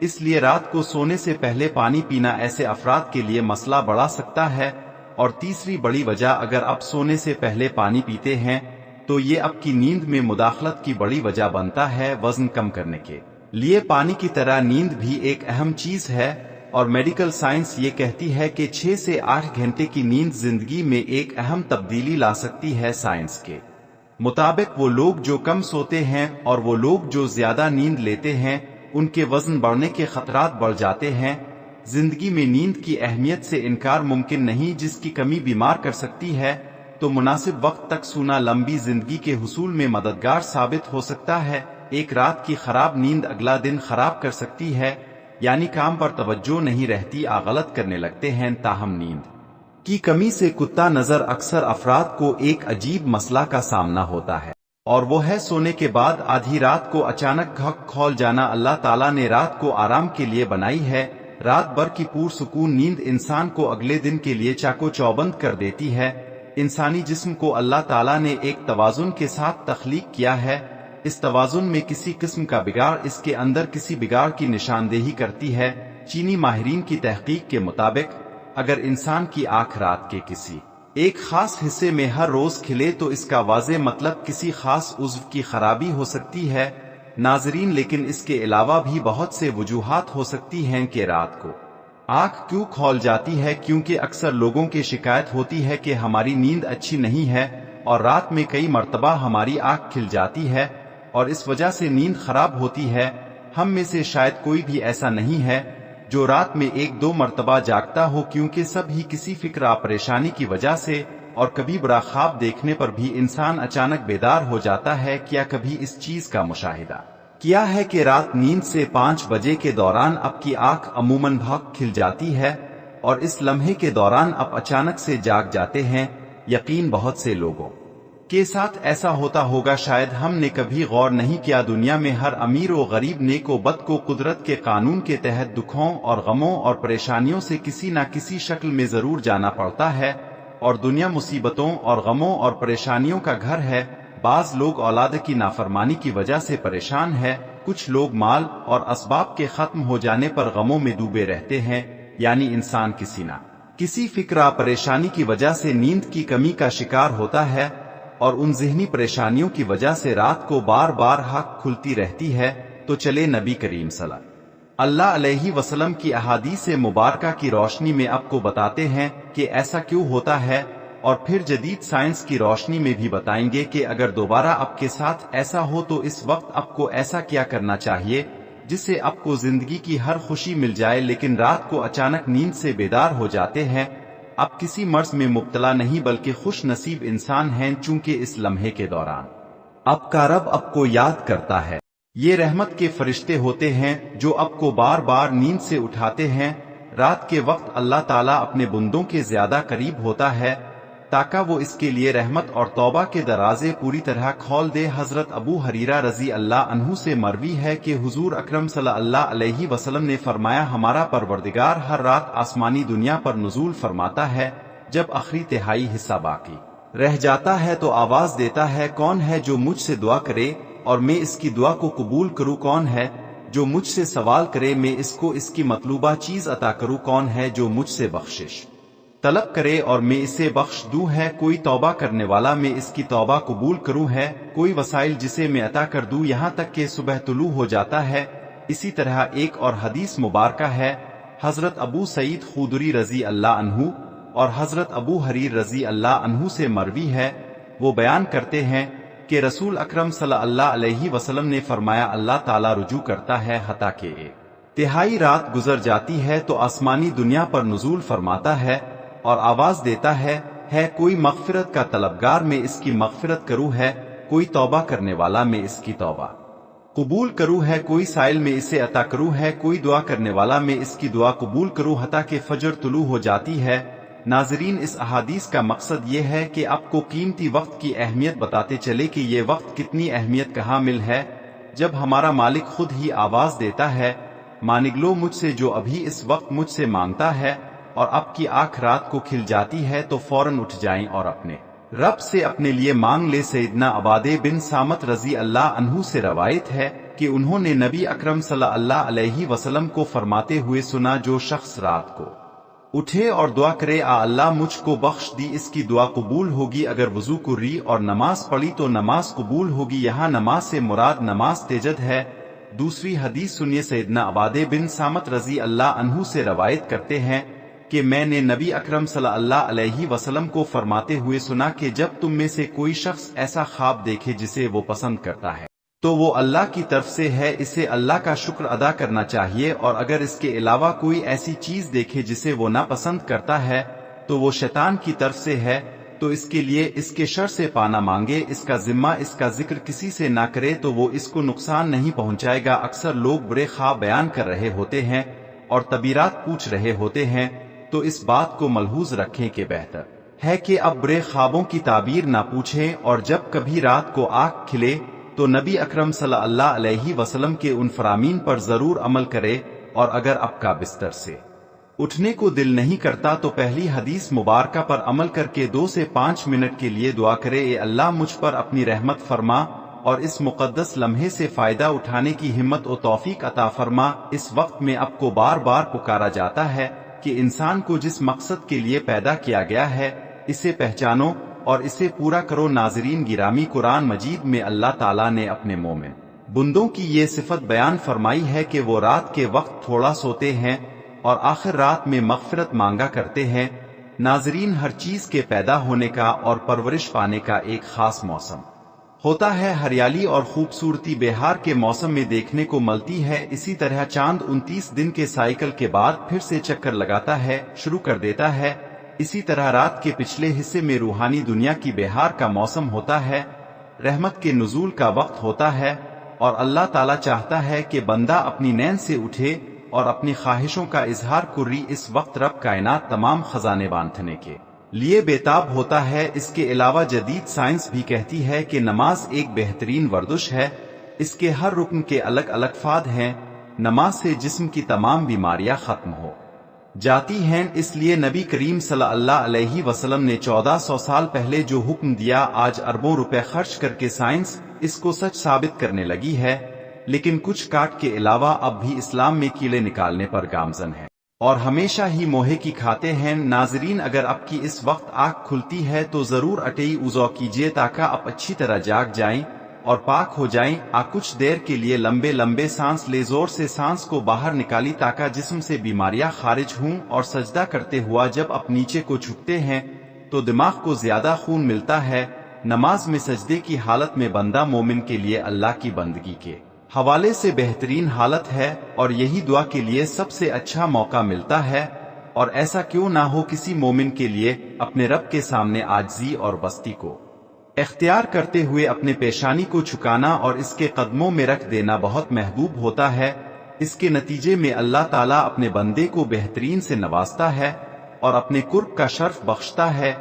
اس لیے رات کو سونے سے پہلے پانی پینا ایسے افراد کے لیے مسئلہ بڑھا سکتا ہے۔ اور تیسری بڑی وجہ، اگر آپ سونے سے پہلے پانی پیتے ہیں تو یہ آپ کی نیند میں مداخلت کی بڑی وجہ بنتا ہے۔ وزن کم کرنے کے لیے پانی کی طرح نیند بھی ایک اہم چیز ہے، اور میڈیکل سائنس یہ کہتی ہے کہ 6 سے 8 گھنٹے کی نیند زندگی میں ایک اہم تبدیلی لا سکتی ہے۔ سائنس کے مطابق وہ لوگ جو کم سوتے ہیں اور وہ لوگ جو زیادہ نیند لیتے ہیں ان کے وزن بڑھنے کے خطرات بڑھ جاتے ہیں۔ زندگی میں نیند کی اہمیت سے انکار ممکن نہیں، جس کی کمی بیمار کر سکتی ہے، تو مناسب وقت تک سونا لمبی زندگی کے حصول میں مددگار ثابت ہو سکتا ہے۔ ایک رات کی خراب نیند اگلا دن خراب کر سکتی ہے، یعنی کام پر توجہ نہیں رہتی، غلط کرنے لگتے ہیں۔ تاہم نیند کی کمی سے کتا نظر اکثر افراد کو ایک عجیب مسئلہ کا سامنا ہوتا ہے، اور وہ ہے سونے کے بعد آدھی رات کو اچانک گھک کھول جانا۔ اللہ تعالیٰ نے رات کو آرام کے لیے بنائی ہے۔ رات بھر کی پرسکون نیند انسان کو اگلے دن کے لیے چاقو چوبند کر دیتی ہے۔ انسانی جسم کو اللہ تعالیٰ نے ایک توازن کے ساتھ تخلیق کیا ہے۔ اس توازن میں کسی قسم کا بگاڑ اس کے اندر کسی بگاڑ کی نشاندہی کرتی ہے۔ چینی ماہرین کی تحقیق کے مطابق اگر انسان کی آنکھ رات کے کسی ایک خاص حصے میں ہر روز کھلے تو اس کا واضح مطلب کسی خاص عضو کی خرابی ہو سکتی ہے۔ ناظرین، لیکن اس کے علاوہ بھی بہت سے وجوہات ہو سکتی ہیں کہ رات کو آنکھ کیوں کھول جاتی ہے، کیونکہ اکثر لوگوں کی شکایت ہوتی ہے کہ ہماری نیند اچھی نہیں ہے اور رات میں کئی مرتبہ ہماری آنکھ کھل جاتی ہے اور اس وجہ سے نیند خراب ہوتی ہے۔ ہم میں سے شاید کوئی بھی ایسا نہیں ہے جو رات میں 1-2 مرتبہ جاگتا ہو، کیونکہ سب ہی کسی فکر پریشانی کی وجہ سے اور کبھی برا خواب دیکھنے پر بھی انسان اچانک بیدار ہو جاتا ہے۔ کیا کبھی اس چیز کا مشاہدہ کیا ہے کہ رات نیند سے 5 بجے کے دوران آپ کی آنکھ عموماً بھاگ کھل جاتی ہے اور اس لمحے کے دوران آپ اچانک سے جاگ جاتے ہیں؟ یقین بہت سے لوگوں کے ساتھ ایسا ہوتا ہوگا، شاید ہم نے کبھی غور نہیں کیا۔ دنیا میں ہر امیر و غریب، نیک و بد کو قدرت کے قانون کے تحت دکھوں اور غموں اور پریشانیوں سے کسی نہ کسی شکل میں ضرور جانا پڑتا ہے، اور دنیا مصیبتوں اور غموں اور پریشانیوں کا گھر ہے۔ بعض لوگ اولاد کی نافرمانی کی وجہ سے پریشان ہے، کچھ لوگ مال اور اسباب کے ختم ہو جانے پر غموں میں ڈوبے رہتے ہیں، یعنی انسان کسی نہ کسی فکر پریشانی کی وجہ سے نیند کی کمی کا شکار ہوتا ہے، اور ان ذہنی پریشانیوں کی وجہ سے رات کو بار بار آنکھ کھلتی رہتی ہے۔ تو چلے نبی کریم صلی اللہ علیہ وسلم کی احادیث مبارکہ کی روشنی میں آپ کو بتاتے ہیں کہ ایسا کیوں ہوتا ہے، اور پھر جدید سائنس کی روشنی میں بھی بتائیں گے کہ اگر دوبارہ آپ کے ساتھ ایسا ہو تو اس وقت آپ کو ایسا کیا کرنا چاہیے جس سے آپ کو زندگی کی ہر خوشی مل جائے، لیکن رات کو اچانک نیند سے بیدار ہو جاتے ہیں۔ آپ کسی مرض میں مبتلا نہیں بلکہ خوش نصیب انسان ہیں، چونکہ اس لمحے کے دوران آپ کا رب آپ کو یاد کرتا ہے۔ یہ رحمت کے فرشتے ہوتے ہیں جو آپ کو بار بار نیند سے اٹھاتے ہیں۔ رات کے وقت اللہ تعالیٰ اپنے بندوں کے زیادہ قریب ہوتا ہے تاکہ وہ اس کے لیے رحمت اور توبہ کے دروازے پوری طرح کھول دے۔ حضرت ابو ہریرہ رضی اللہ عنہ سے مروی ہے کہ حضور اکرم صلی اللہ علیہ وسلم نے فرمایا، ہمارا پروردگار ہر رات آسمانی دنیا پر نزول فرماتا ہے، جب آخری تہائی حصہ باقی رہ جاتا ہے تو آواز دیتا ہے، کون ہے جو مجھ سے دعا کرے اور میں اس کی دعا کو قبول کروں؟ کون ہے جو مجھ سے سوال کرے میں اس کو اس کی مطلوبہ چیز عطا کروں؟ کون ہے جو مجھ سے بخشش طلب کرے اور میں اسے بخش دوں؟ ہے کوئی توبہ کرنے والا میں اس کی توبہ قبول کروں؟ ہے کوئی وسائل جسے میں عطا کر دوں یہاں تک کہ صبح طلوع ہو جاتا ہے؟ اسی طرح ایک اور حدیث مبارکہ ہے، حضرت ابو سعید خدری رضی اللہ عنہ اور حضرت ابو حریر رضی اللہ عنہ سے مروی ہے، وہ بیان کرتے ہیں کہ رسول اکرم صلی اللہ علیہ وسلم نے فرمایا، اللہ تعالیٰ رجوع کرتا ہے حتیٰ کہ 1/3 رات گزر جاتی ہے تو آسمانی دنیا پر نزول فرماتا ہے اور آواز دیتا ہے کوئی مغفرت کا طلبگار میں اس کی مغفرت کروں؟ ہے کوئی توبہ کرنے والا میں اس کی توبہ قبول کروں؟ ہے کوئی سائل میں اسے عطا کروں؟ ہے کوئی دعا کرنے والا میں اس کی دعا قبول کروں حتیٰ کہ فجر طلوع ہو جاتی ہے۔ ناظرین، اس احادیث کا مقصد یہ ہے کہ آپ کو قیمتی وقت کی اہمیت بتاتے چلے کہ یہ وقت کتنی اہمیت کا حامل ہے۔ جب ہمارا مالک خود ہی آواز دیتا ہے، مانگ لو مجھ سے جو ابھی اس وقت مجھ سے مانگتا ہے، اور آپ کی آنکھ رات کو کھل جاتی ہے تو فوراً اٹھ جائیں اور اپنے رب سے اپنے لیے مانگ لے۔ سیدنا عبادہ بن صامت رضی اللہ عنہ سے روایت ہے کہ انہوں نے نبی اکرم صلی اللہ علیہ وسلم کو فرماتے ہوئے سنا، جو شخص رات کو اٹھے اور دعا کرے اللہ مجھ کو بخش دی، اس کی دعا قبول ہوگی۔ اگر وضو کری اور نماز پڑھی تو نماز قبول ہوگی۔ یہاں نماز سے مراد نماز تہجد ہے۔ دوسری حدیث سنیے، سیدنا عبادہ بن صامت رضی اللہ عنہ سے روایت کرتے ہیں کہ میں نے نبی اکرم صلی اللہ علیہ وسلم کو فرماتے ہوئے سنا کہ جب تم میں سے کوئی شخص ایسا خواب دیکھے جسے وہ پسند کرتا ہے تو وہ اللہ کی طرف سے ہے، اسے اللہ کا شکر ادا کرنا چاہیے، اور اگر اس کے علاوہ کوئی ایسی چیز دیکھے جسے وہ ناپسند کرتا ہے تو وہ شیطان کی طرف سے ہے، تو اس کے لیے اس کے شر سے پناہ مانگے، اس کا ذمہ اس کا ذکر کسی سے نہ کرے تو وہ اس کو نقصان نہیں پہنچائے گا۔ اکثر لوگ برے خواب بیان کر رہے ہوتے ہیں اور تعبیرات پوچھ رہے ہوتے ہیں، تو اس بات کو ملحوظ رکھیں کہ بہتر ہے کہ اب برے خوابوں کی تعبیر نہ پوچھیں، اور جب کبھی رات کو آنکھ کھلے تو نبی اکرم صلی اللہ علیہ وسلم کے ان فرامین پر ضرور عمل کرے، اور اگر آپ کا بستر سے اٹھنے کو دل نہیں کرتا تو پہلی حدیث مبارکہ پر عمل کر کے 2 سے 5 منٹ کے لیے دعا کرے، اے اللہ مجھ پر اپنی رحمت فرما اور اس مقدس لمحے سے فائدہ اٹھانے کی ہمت و توفیق عطا فرما۔ اس وقت میں آپ کو بار بار پکارا جاتا ہے کہ انسان کو جس مقصد کے لیے پیدا کیا گیا ہے اسے پہچانو اور اسے پورا کرو۔ ناظرین گرامی، قرآن مجید میں اللہ تعالیٰ نے اپنے مومن بندوں کی یہ صفت بیان فرمائی ہے کہ وہ رات کے وقت تھوڑا سوتے ہیں اور آخر رات میں مغفرت مانگا کرتے ہیں۔ ناظرین، ہر چیز کے پیدا ہونے کا اور پرورش پانے کا ایک خاص موسم ہوتا ہے۔ ہریالی اور خوبصورتی بہار کے موسم میں دیکھنے کو ملتی ہے، اسی طرح چاند 29 دن کے سائیکل کے بعد پھر سے چکر لگاتا ہے، شروع کر دیتا ہے۔ اسی طرح رات کے پچھلے حصے میں روحانی دنیا کی بہار کا موسم ہوتا ہے، رحمت کے نزول کا وقت ہوتا ہے، اور اللہ تعالیٰ چاہتا ہے کہ بندہ اپنی نیند سے اٹھے اور اپنی خواہشوں کا اظہار کری۔ اس وقت رب کائنات تمام خزانے باندھنے کے لیے بےتاب ہوتا ہے۔ اس کے علاوہ جدید سائنس بھی کہتی ہے کہ نماز ایک بہترین ورزش ہے، اس کے ہر رکن کے الگ الگ فائدے ہیں۔ نماز سے جسم کی تمام بیماریاں ختم ہو جاتی ہیں، اس لیے نبی کریم صلی اللہ علیہ وسلم نے 1400 سال پہلے جو حکم دیا، آج اربوں روپے خرچ کر کے سائنس اس کو سچ ثابت کرنے لگی ہے، لیکن کچھ کاٹ کے علاوہ اب بھی اسلام میں کیلے نکالنے پر گامزن ہے اور ہمیشہ ہی موہے کی کھاتے ہیں۔ ناظرین، اگر آپ کی اس وقت آنکھ کھلتی ہے تو ضرور اٹئی وضو کیجیے تاکہ آپ اچھی طرح جاگ جائیں اور پاک ہو جائیں۔ کچھ دیر کے لیے لمبے لمبے سانس لے، زور سے سانس کو باہر نکالی تاکہ جسم سے بیماریاں خارج ہوں، اور سجدہ کرتے ہوا جب آپ نیچے کو جھکتے ہیں تو دماغ کو زیادہ خون ملتا ہے۔ نماز میں سجدے کی حالت میں بندہ مومن کے لیے اللہ کی بندگی کے حوالے سے بہترین حالت ہے، اور یہی دعا کے لیے سب سے اچھا موقع ملتا ہے، اور ایسا کیوں نہ ہو کسی مومن کے لیے اپنے رب کے سامنے عاجزی اور بستی کو اختیار کرتے ہوئے اپنے پیشانی کو چھکانا اور اس کے قدموں میں رکھ دینا بہت محبوب ہوتا ہے۔ اس کے نتیجے میں اللہ تعالیٰ اپنے بندے کو بہترین سے نوازتا ہے اور اپنے قرب کا شرف بخشتا ہے۔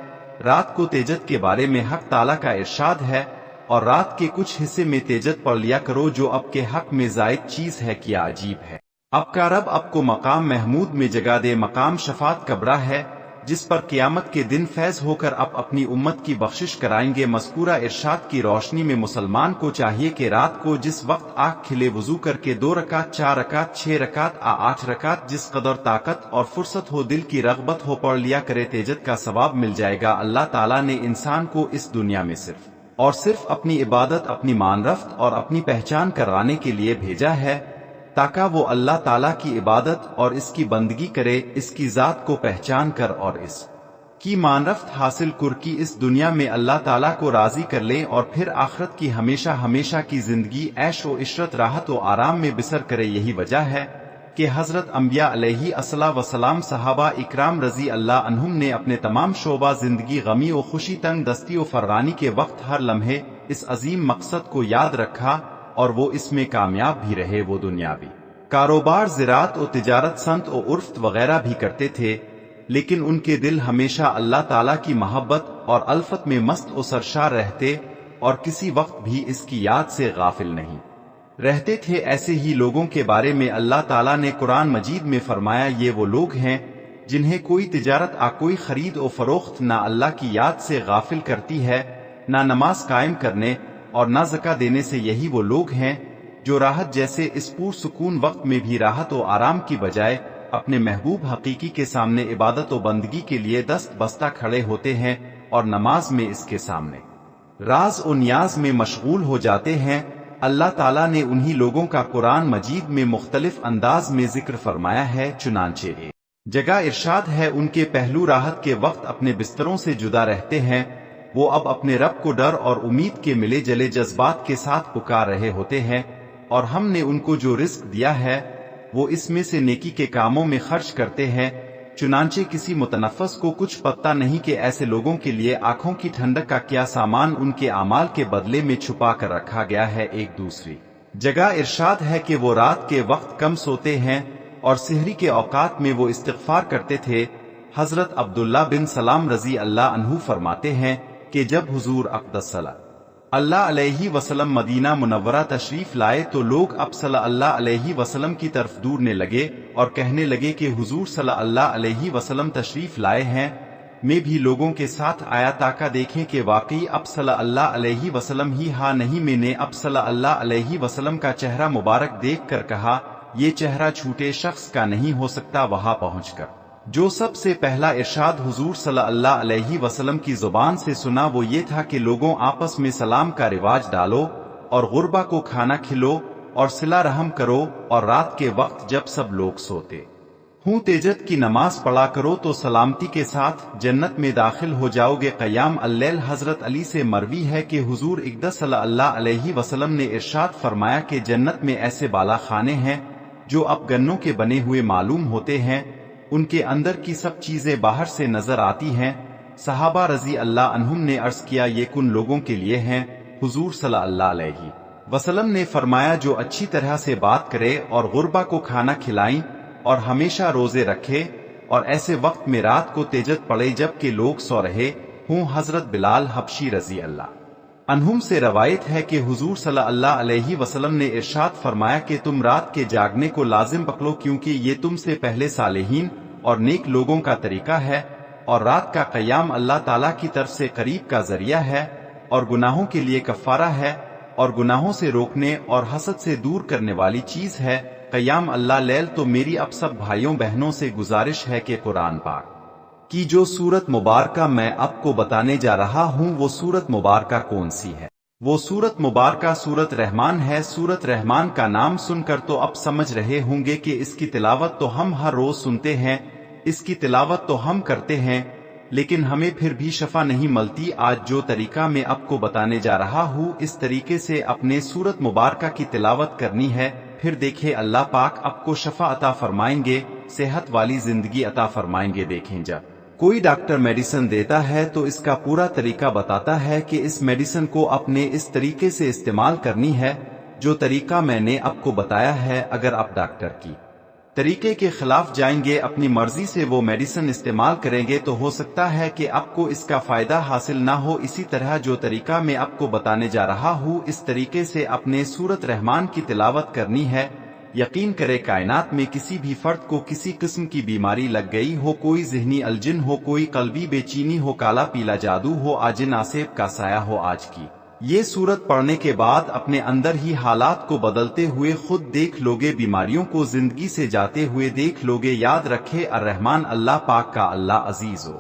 رات کو تہجد کے بارے میں حق تعالیٰ کا ارشاد ہے، اور رات کے کچھ حصے میں تہجد پڑھ لیا کرو جو اب کے حق میں زائد چیز ہے۔ کیا عجیب ہے، اب کا رب اب کو مقام محمود میں جگہ دے۔ مقام شفاعت کبریٰ ہے جس پر قیامت کے دن فیض ہو کر آپ اپنی امت کی بخشش کرائیں گے۔ مذکورہ ارشاد کی روشنی میں مسلمان کو چاہیے کہ رات کو جس وقت آنکھ کھلے وضو کر کے 2 رکعت 4 رکعت 6 رکعت 8 رکعت جس قدر طاقت اور فرصت ہو، دل کی رغبت ہو، پڑھ لیا کرے، تہجد کا ثواب مل جائے گا۔ اللہ تعالیٰ نے انسان کو اس دنیا میں صرف اور صرف اپنی عبادت، اپنی معرفت اور اپنی پہچان کرانے کے لیے بھیجا ہے تاکہ وہ اللہ تعالیٰ کی عبادت اور اس کی بندگی کرے، اس کی ذات کو پہچان کر اور اس کی معرفت حاصل کر کی اس دنیا میں اللہ تعالیٰ کو راضی کر لیں، اور پھر آخرت کی ہمیشہ ہمیشہ کی زندگی عیش و عشرت، راحت و آرام میں بسر کرے۔ یہی وجہ ہے کہ حضرت انبیاء علیہ الصلوۃ والسلام، صحابہ اکرام رضی اللہ عنہم نے اپنے تمام شعبہ زندگی، غمی و خوشی، تنگ دستی و فراغانی کے وقت ہر لمحے اس عظیم مقصد کو یاد رکھا، اور وہ اس میں کامیاب بھی رہے۔ وہ دنیاوی کاروبار، زراعت و تجارت، صنعت و عرفت وغیرہ بھی کرتے تھے، لیکن ان کے دل ہمیشہ اللہ تعالیٰ کی محبت اور الفت میں مست و سرشار رہتے، اور کسی وقت بھی اس کی یاد سے غافل نہیں رہتے تھے۔ ایسے ہی لوگوں کے بارے میں اللہ تعالیٰ نے قرآن مجید میں فرمایا، یہ وہ لوگ ہیں جنہیں کوئی تجارت کوئی خرید و فروخت نہ اللہ کی یاد سے غافل کرتی ہے، نہ نماز قائم کرنے اور نہ زکوٰۃ دینے سے۔ یہی وہ لوگ ہیں جو راحت جیسے اس پرسکون وقت میں بھی راحت و آرام کی بجائے اپنے محبوب حقیقی کے سامنے عبادت و بندگی کے لیے دست بستہ کھڑے ہوتے ہیں اور نماز میں اس کے سامنے راز و نیاز میں مشغول ہو جاتے ہیں، اللہ تعالیٰ نے انہی لوگوں کا قرآن مجید میں مختلف انداز میں ذکر فرمایا ہے۔ چنانچہ ایک جگہ ارشاد ہے، ان کے پہلو راحت کے وقت اپنے بستروں سے جدا رہتے ہیں، وہ اب اپنے رب کو ڈر اور امید کے ملے جلے جذبات کے ساتھ پکار رہے ہوتے ہیں، اور ہم نے ان کو جو رزق دیا ہے وہ اس میں سے نیکی کے کاموں میں خرچ کرتے ہیں۔ چنانچہ کسی متنفس کو کچھ پتہ نہیں کہ ایسے لوگوں کے لیے آنکھوں کی ٹھنڈک کا کیا سامان ان کے اعمال کے بدلے میں چھپا کر رکھا گیا ہے۔ ایک دوسری جگہ ارشاد ہے کہ وہ رات کے وقت کم سوتے ہیں اور سحری کے اوقات میں وہ استغفار کرتے تھے۔ حضرت عبداللہ بن سلام رضی اللہ عنہ فرماتے ہیں کہ جب حضور اقدس صلی اللہ علیہ وسلم مدینہ منورہ تشریف لائے تو لوگ اب صلی اللہ علیہ وسلم کی طرف دوڑنے لگے اور کہنے لگے کہ حضور صلی اللہ علیہ وسلم تشریف لائے ہیں۔ میں بھی لوگوں کے ساتھ آیا تاکہ دیکھیں کہ واقعی اب صلی اللہ علیہ وسلم ہی ہاں نہیں۔ میں نے اب صلی اللہ علیہ وسلم کا چہرہ مبارک دیکھ کر کہا، یہ چہرہ چھوٹے شخص کا نہیں ہو سکتا۔ وہاں پہنچ کر جو سب سے پہلا ارشاد حضور صلی اللہ علیہ وسلم کی زبان سے سنا وہ یہ تھا کہ لوگوں آپس میں سلام کا رواج ڈالو اور غربا کو کھانا کھلو اور صلہ رحم کرو، اور رات کے وقت جب سب لوگ سوتے ہوں تہجد کی نماز پڑھا کرو تو سلامتی کے ساتھ جنت میں داخل ہو جاؤ گے۔ قیام اللیل حضرت علی سے مروی ہے کہ حضور اقدس صلی اللہ علیہ وسلم نے ارشاد فرمایا کہ جنت میں ایسے بالا خانے ہیں جو اب گنوں کے بنے ہوئے معلوم ہوتے ہیں، ان کے اندر کی سب چیزیں باہر سے نظر آتی ہیں۔ صحابہ رضی اللہ عنہم نے عرض کیا، یہ کن لوگوں کے لیے ہیں؟ حضور صلی اللہ علیہ وسلم نے فرمایا، جو اچھی طرح سے بات کرے اور غربا کو کھانا کھلائیں اور ہمیشہ روزے رکھے اور ایسے وقت میں رات کو تہجد پڑھے جب کہ لوگ سو رہے ہوں۔ حضرت بلال حبشی رضی اللہ عنہم سے روایت ہے کہ حضور صلی اللہ علیہ وسلم نے ارشاد فرمایا کہ تم رات کے جاگنے کو لازم پکڑو، کیونکہ یہ تم سے پہلے صالحین اور نیک لوگوں کا طریقہ ہے، اور رات کا قیام اللہ تعالیٰ کی طرف سے قریب کا ذریعہ ہے اور گناہوں کے لیے کفارہ ہے اور گناہوں سے روکنے اور حسد سے دور کرنے والی چیز ہے۔ قیام اللہ لیل تو میری اب سب بھائیوں بہنوں سے گزارش ہے کہ قرآن پاک کی جو سورت مبارکہ میں آپ کو بتانے جا رہا ہوں وہ سورت مبارکہ کون سی ہے؟ وہ سورت مبارکہ سورت رحمان ہے۔ سورت رحمان کا نام سن کر تو اب سمجھ رہے ہوں گے کہ اس کی تلاوت تو ہم ہر روز سنتے ہیں، اس کی تلاوت تو ہم کرتے ہیں، لیکن ہمیں پھر بھی شفا نہیں ملتی۔ آج جو طریقہ میں آپ کو بتانے جا رہا ہوں اس طریقے سے اپنے سورت مبارکہ کی تلاوت کرنی ہے، پھر دیکھیں اللہ پاک آپ کو شفا عطا فرمائیں گے، صحت والی زندگی عطا فرمائیں گے۔ دیکھیں جب کوئی ڈاکٹر میڈیسن دیتا ہے تو اس کا پورا طریقہ بتاتا ہے کہ اس میڈیسن کو اپنے اس طریقے سے استعمال کرنی ہے جو طریقہ میں نے آپ کو بتایا ہے۔ اگر آپ ڈاکٹر کی طریقے کے خلاف جائیں گے، اپنی مرضی سے وہ میڈیسن استعمال کریں گے تو ہو سکتا ہے کہ آپ کو اس کا فائدہ حاصل نہ ہو۔ اسی طرح جو طریقہ میں آپ کو بتانے جا رہا ہوں اس طریقے سے اپنے سورت رحمان کی تلاوت کرنی ہے۔ یقین کرے کائنات میں کسی بھی فرد کو کسی قسم کی بیماری لگ گئی ہو، کوئی ذہنی الجھن ہو، کوئی قلبی بے چینی ہو، کالا پیلا جادو ہو، آجن آسیب کا سایہ ہو، آج کی یہ سورت پڑھنے کے بعد اپنے اندر ہی حالات کو بدلتے ہوئے خود دیکھ لوگے، بیماریوں کو زندگی سے جاتے ہوئے دیکھ لوگے۔ یاد رکھے الرحمن اللہ پاک کا اللہ عزیز و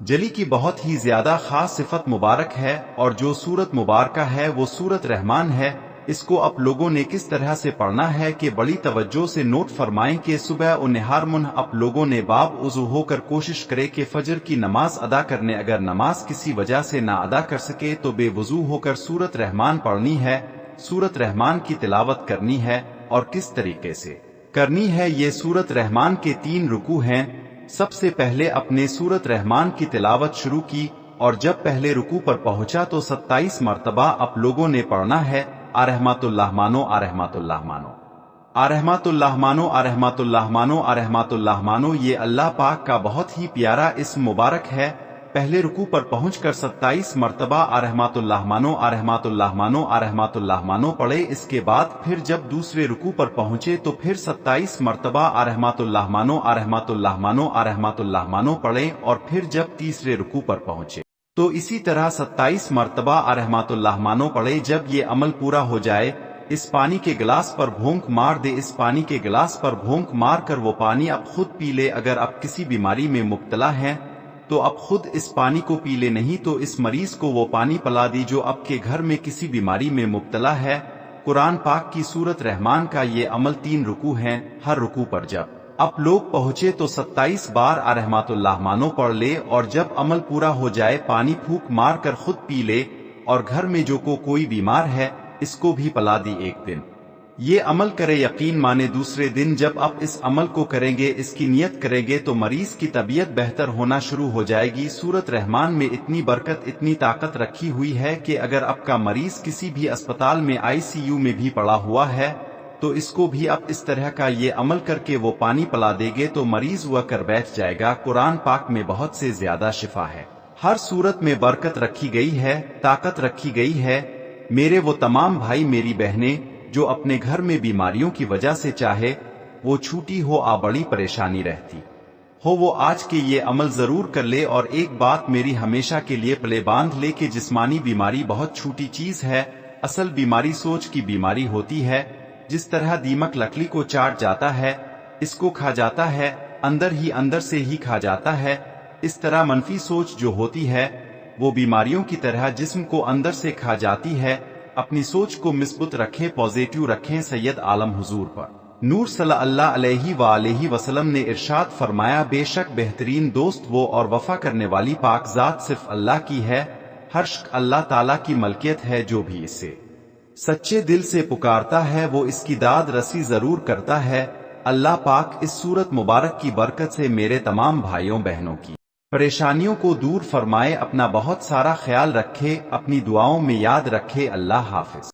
جلی کی بہت ہی زیادہ خاص صفت مبارک ہے، اور جو سورت مبارکہ ہے وہ سورت رحمان ہے۔ اس کو آپ لوگوں نے کس طرح سے پڑھنا ہے کہ بڑی توجہ سے نوٹ فرمائیں کہ صبح و نہار منہ آپ لوگوں نے باب وضو ہو کر کوشش کرے کہ فجر کی نماز ادا کرنے، اگر نماز کسی وجہ سے نہ ادا کر سکے تو بے وضو ہو کر سورت رحمان پڑھنی ہے، سورت رحمان کی تلاوت کرنی ہے۔ اور کس طریقے سے کرنی ہے؟ یہ سورت رحمان کے 3 رکوع ہیں۔ سب سے پہلے اپنے سورت رحمان کی تلاوت شروع کی اور جب پہلے رکوع پر پہنچا تو 27 مرتبہ آپ لوگوں نے پڑھنا ہے، آرحمت اللہ مانو، آرحمت اللہ مانو، آرحمت اللہ مانو، آرحمت اللہ مانو، آرحمت اللہ مانو۔ یہ اللہ پاک کا بہت ہی پیارا اسم مبارک ہے۔ پہلے رکوع پر پہنچ کر 27 مرتبہ آرحمت اللہ مانو، آرحمت اللہ مانو، آرحمت اللہ مانو پڑھے۔ اس کے بعد پھر جب دوسرے رکوع پر پہنچے تو پھر 27 مرتبہ آرحمت اللہ مانو، آرحمت اللہ مانو، آرحمت اللہ مانو پڑھے، اور پھر جب تیسرے رکوع پر پہنچے تو اسی طرح 27 مرتبہ آرحمت اللہ مانو پڑھے۔ جب یہ عمل پورا ہو جائے اس پانی کے گلاس پر بھونک مار دے، اس پانی کے گلاس پر بھونک مار کر وہ پانی اب خود پی لے۔ اگر اب کسی بیماری میں مبتلا ہیں تو اب خود اس پانی کو پی لے، نہیں تو اس مریض کو وہ پانی پلا دی جو اب کے گھر میں کسی بیماری میں مبتلا ہے۔ قرآن پاک کی سورت رحمان کا یہ عمل 3 رکوع ہیں۔ ہر رکوع پر جب اب لوگ پہنچے تو 27 بار رحمت اللہ مانو پڑھ لے، اور جب عمل پورا ہو جائے پانی پھونک مار کر خود پی لے، اور گھر میں جو کوئی بیمار ہے اس کو بھی پلا دی۔ ایک دن یہ عمل کرے، یقین مانے دوسرے دن جب آپ اس عمل کو کریں گے، اس کی نیت کریں گے تو مریض کی طبیعت بہتر ہونا شروع ہو جائے گی۔ سورت رحمان میں اتنی برکت، اتنی طاقت رکھی ہوئی ہے کہ اگر آپ کا مریض کسی بھی اسپتال میں ICU میں بھی پڑا ہوا ہے تو اس کو بھی آپ اس طرح کا یہ عمل کر کے وہ پانی پلا دے گے تو مریض ہوا کر بیٹھ جائے گا۔ قرآن پاک میں بہت سے زیادہ شفا ہے، ہر صورت میں برکت رکھی گئی ہے، طاقت رکھی گئی ہے۔ میرے وہ تمام بھائی میری بہنیں جو اپنے گھر میں بیماریوں کی وجہ سے چاہے وہ چھوٹی ہو بڑی پریشانی رہتی ہو، وہ آج کے یہ عمل ضرور کر لے۔ اور ایک بات میری ہمیشہ کے لیے پلے باندھ لے کہ جسمانی بیماری بہت چھوٹی چیز ہے، اصل بیماری سوچ کی بیماری ہوتی ہے۔ جس طرح دیمک لکڑی کو چاٹ جاتا ہے، اس کو کھا جاتا ہے، اندر سے ہی کھا جاتا ہے، اس طرح منفی سوچ جو ہوتی ہے وہ بیماریوں کی طرح جسم کو اندر سے کھا جاتی ہے۔ اپنی سوچ کو مثبت رکھیں، پازیٹیو رکھیں۔ سید عالم حضور پر نور صلی اللہ علیہ وآلہ وسلم نے ارشاد فرمایا، بے شک بہترین دوست وہ اور وفا کرنے والی پاک ذات صرف اللہ کی ہے، ہر شک اللہ تعالیٰ کی ملکیت ہے، جو بھی اسے سچے دل سے پکارتا ہے وہ اس کی داد رسی ضرور کرتا ہے۔ اللہ پاک اس سورت مبارک کی برکت سے میرے تمام بھائیوں بہنوں کی پریشانیوں کو دور فرمائے۔ اپنا بہت سارا خیال رکھے، اپنی دعاؤں میں یاد رکھے۔ اللہ حافظ۔